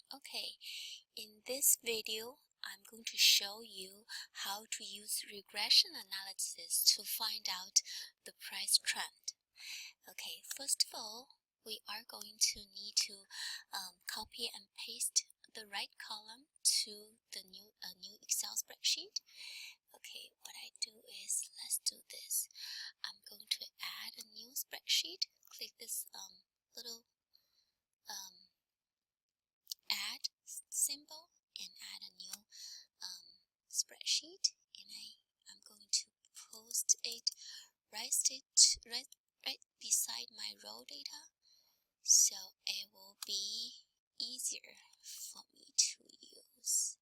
Okay, in this video, I'm going to show you how to use regression analysis to find out the price trend. Okay, first of all, we are going to need to copy and paste the right column to the new Excel spreadsheet. Okay, what I do is, let's do this. I'm going to add a new spreadsheet. Click this little add symbol and add a new spreadsheet, and I'm going to post it right beside my raw data, so it will be easier for me to use.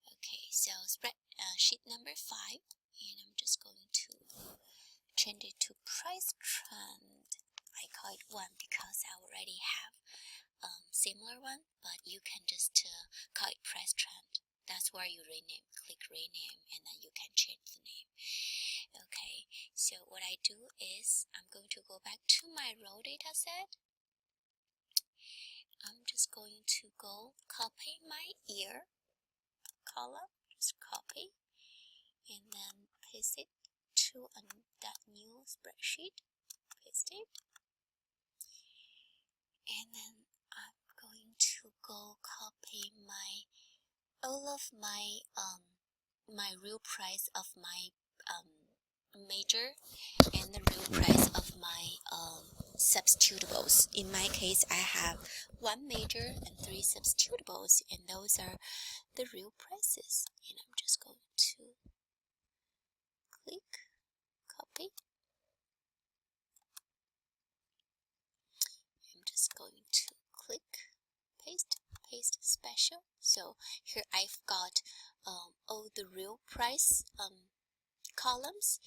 Okay, so sheet number 5, and I'm just going to change it to price trend. I call it 1 because I already have similar one, but you can just call it price trend. That's where you rename, click rename, and then you can change the name. Okay, so what I do is I'm going to go back to my raw data set. I'm just going to go copy my year column, just copy, and then paste it to that new spreadsheet, paste it, and then I'm going to go copy all of my my real price of my major and the real price of my substitutables. In my case, I have 1 major and 3 substitutables, and those are the real prices. And I'm just going to click copy. I'm just going to click paste special. So here I've got all the real price columns,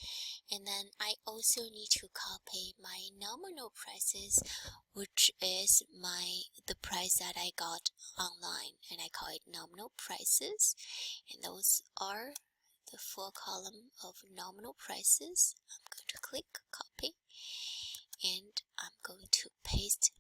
and then I also need to copy my nominal prices, which is the price that I got online, and I call it nominal prices, and those are the 4 column of nominal prices. I'm going to click copy, and I'm going to paste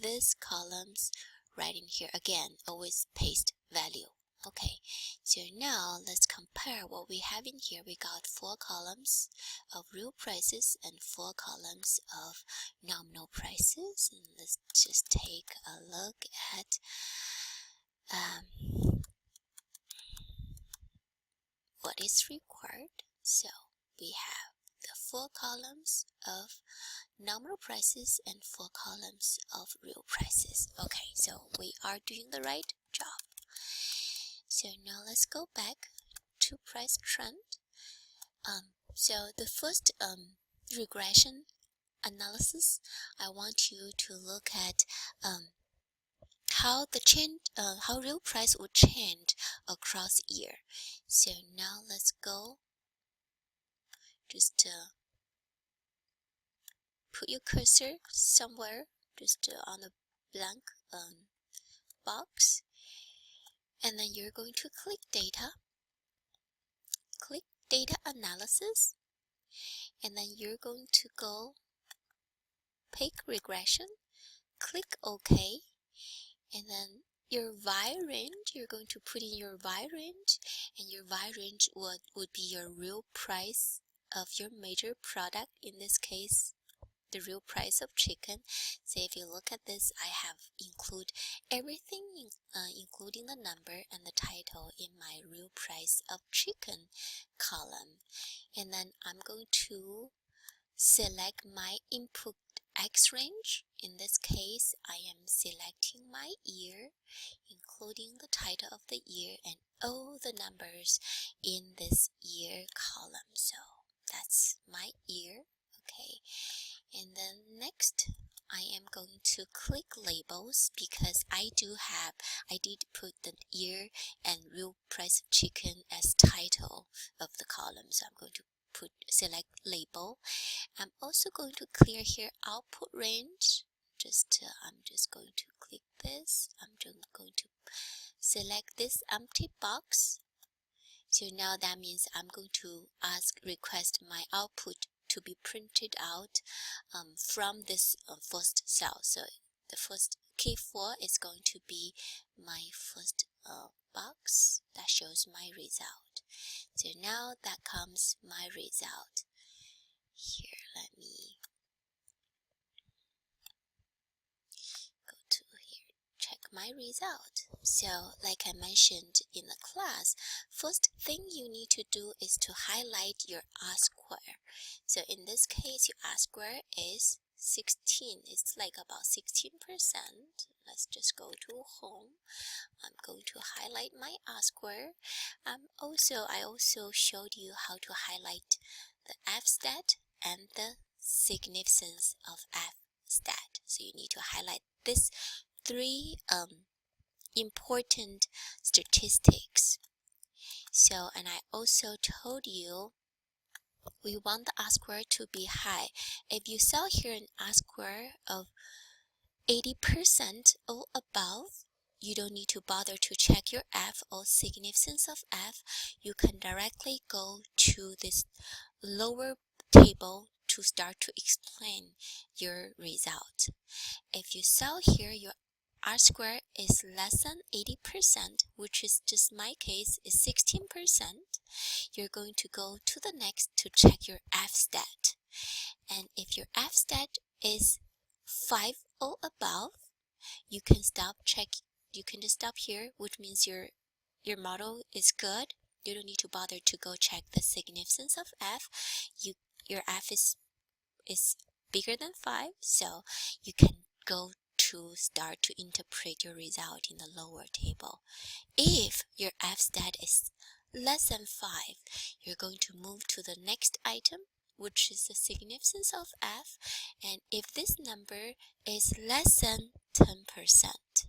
these columns right in here. Again, always paste value. Okay, so now let's compare what we have in here. We got 4 columns of real prices and 4 columns of nominal prices. And let's just take a look at what is required. So we have the 4 columns of nominal prices and 4 columns of real prices. Okay, so we are doing the right job. So now let's go back to price trend. So the first regression analysis, I want you to look at how real price would change across year. So now let's go. Just put your cursor somewhere, just on a blank box, and then you're going to click data, click data analysis, and then you're going to go pick regression, click OK, and then your Y range, you're going to put in your Y range, and your Y range would be your real price of your major product, in this case the real price of chicken. So if you look at this, I have include everything including the number and the title in my real price of chicken column, and then I'm going to select my input X range. In this case, I am selecting my year, including the title of the year and all the numbers in this year column. So that's my year. Okay, and then next I am going to click labels, because I did put the year and real price of chicken as title of the column, so I'm going to select label. I'm also going to clear here output range. I'm just going to click this. I'm just going to select this empty box. So now that means I'm going to request my output to be printed out from this first cell. So the first K4 is going to be my first box that shows my result. So now that comes my result. Here, let me go to here, check my result. So like I mentioned in the class, first thing you need to do is to highlight your R square. So in this case, your R square is 16. It's like about 16%. Let's just go to home. I'm going to highlight my R square. I also showed you how to highlight the F stat and the significance of F stat. So you need to highlight this three important statistics. So, and I also told you we want the R square to be high. If you saw here an R square of 80% or above, you don't need to bother to check your F or significance of F. You can directly go to this lower table to start to explain your result. If you saw here your R square is less than 80%, which is just my case is 16%, you're going to go to the next to check your F stat. And if your F stat is 5 or above, you can just stop here, which means your model is good. You don't need to bother to go check the significance of F. Your F is bigger than 5, so you can go to start to interpret your result in the lower table. If your F stat is less than 5, you're going to move to the next item, which is the significance of F, and if this number is less than 10%,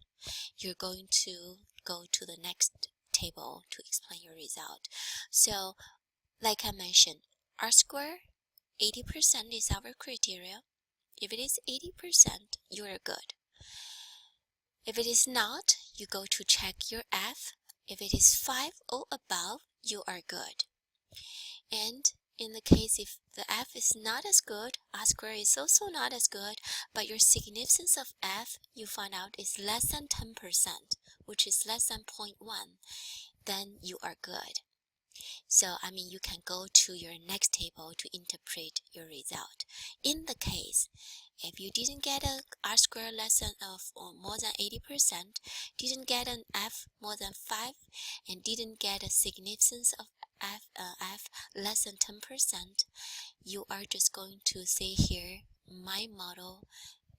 you're going to go to the next table to explain your result. So, like I mentioned, R square, 80% is our criteria. If it is 80%, you are good. If it is not, you go to check your F. If it is 5 or above, you are good. And in the case if the F is not as good, R square is also not as good, but your significance of F you find out is less than 10%, which is less than 0.1, then you are good. So, I mean, you can go to your next table to interpret your result. In the case, if you didn't get a R square less than or more than 80%, didn't get an F more than 5, and didn't get a significance of F less than 10%, you are just going to say here, my model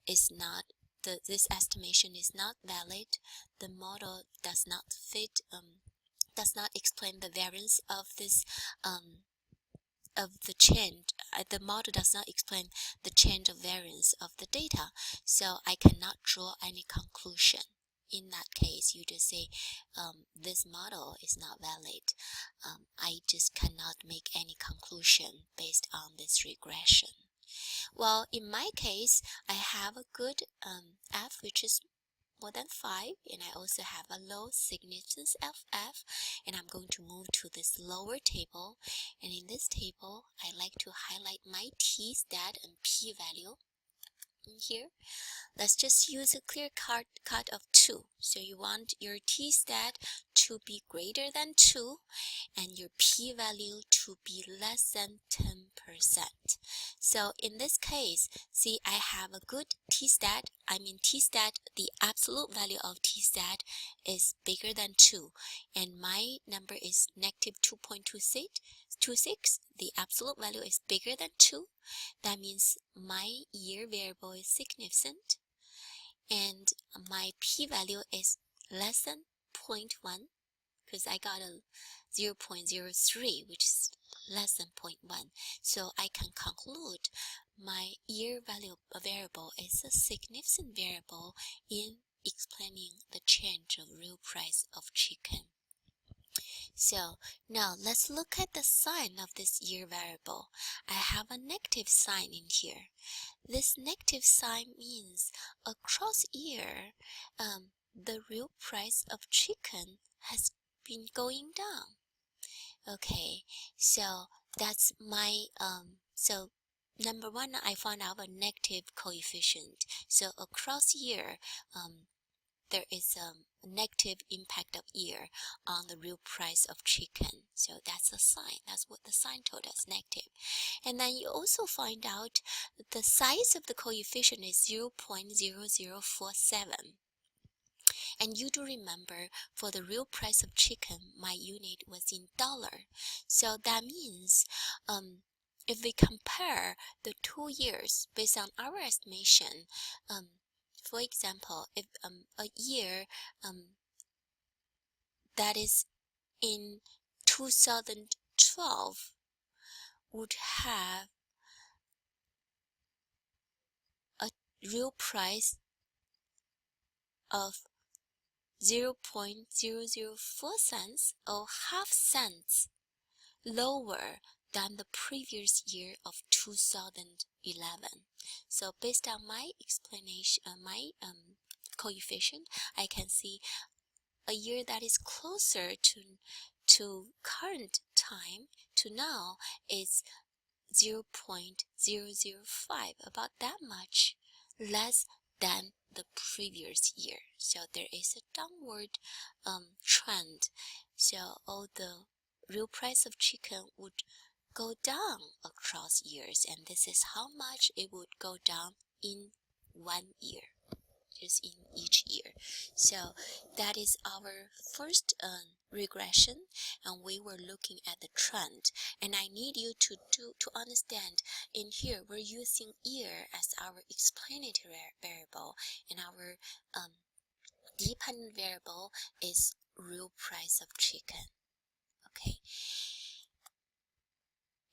is not, this estimation is not valid. The model does not fit, does not explain the variance of this of the change. The model does not explain the change of variance of the data, so I cannot draw any conclusion. In that case, you just say this model is not valid. I just cannot make any conclusion based on this regression. Well, in my case, I have a good F, which is more than 5, and I also have a low significance of F, and I'm going to move to this lower table, and in this table I like to highlight my t-stat and p-value in here. Let's just use a clear cut of 2. So you want your t-stat to be greater than 2 and your p-value to be less than 10%. So in this case, see, I have a good t-stat. I mean t-stat, the absolute value of t-stat is bigger than 2, and my number is negative 2.26. The absolute value is bigger than 2. That means my year variable is significant, and my p-value is less than 0.1, because I got a 0.03, which is less than 0.1. So I can conclude my year value variable is a significant variable in explaining the change of real price of chicken. So now let's look at the sign of this year variable. I have a negative sign in here. This negative sign means across year, the real price of chicken has been going down. Okay, so that's my so number one, I found out a negative coefficient. So across year, there is a negative impact of year on the real price of chicken. So that's a sign. That's what the sign told us, negative. And then you also find out the size of the coefficient is 0.0047. And you do remember, for the real price of chicken, my unit was in dollar. So that means if we compare the 2 years based on our estimation, for example, if a year that is in 2012 would have a real price of 0.004 cents or half cents lower than the previous year of 2011. So based on my explanation, my coefficient, I can see a year that is closer to current time to now is 0.005, about that much less than the previous year. So there is a downward trend. So all the real price of chicken would go down across years, and this is how much it would go down in 1 year, just in each year. So that is our first regression, and we were looking at the trend. And I need you to understand, in here we're using year as our explanatory variable, and our dependent variable is real price of chicken. Okay.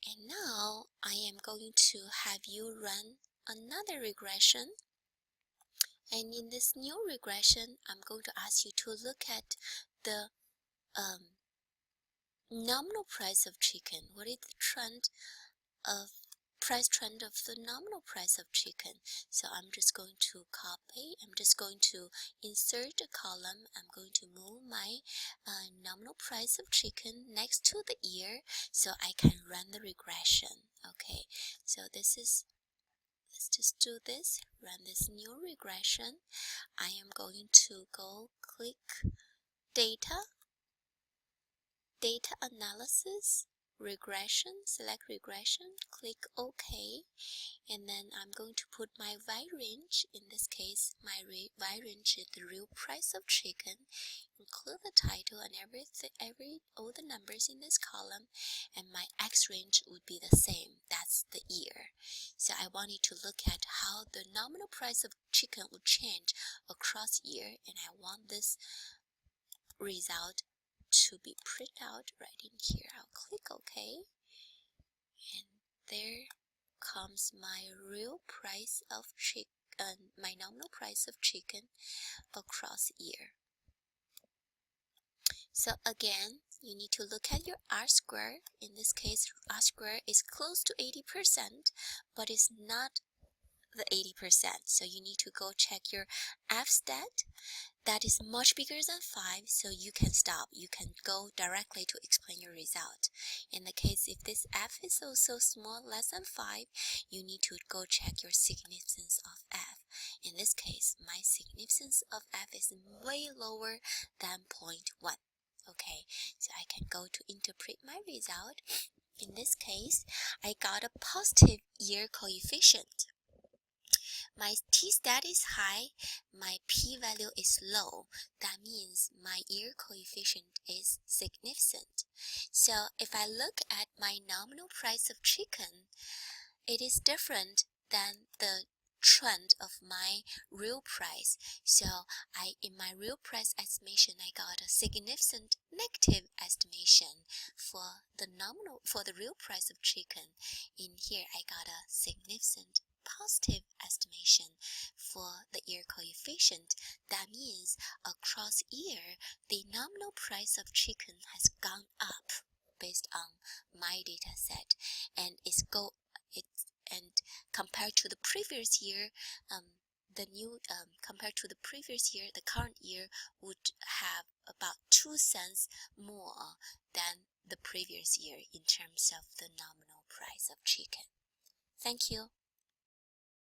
And now I am going to have you run another regression. And in this new regression, I'm going to ask you to look at the nominal price of chicken. What is the price trend of the nominal price of chicken? So I'm just going to insert a column. I'm going to move my nominal price of chicken next to the year so I can run the regression. Okay, so let's just do this, run this new regression. I am going to go click data analysis, regression, select regression, click OK, and then I'm going to put my y-range. In this case, my y-range is the real price of chicken. Include the title and all the numbers in this column, and my x-range would be the same. That's the year. So I want you to look at how the nominal price of chicken would change across year, and I want this result to be printed out right in here. I'll click OK, and there comes my real price of chicken, my nominal price of chicken across year. So again, you need to look at your R-square. In this case, R-square is close to 80%, but it's not the 80%. So you need to go check your F-stat. That is much bigger than 5, so you can stop. You can go directly to explain your result. In the case if this F is also small, less than 5, you need to go check your significance of F. In this case, my significance of F is way lower than 0.1. Okay, so I can go to interpret my result. In this case, I got a positive year coefficient. My t-stat is high, my p-value is low. That means my year coefficient is significant. So if I look at my nominal price of chicken, it is different than the trend of my real price. So in my real price estimation, I got a significant negative estimation for the real price of chicken. In here, I got a significant positive estimation for the year coefficient. That means across year, the nominal price of chicken has gone up based on my data set, and compared to the previous year, the current year would have about 2 cents more than the previous year in terms of the nominal price of chicken. Thank you.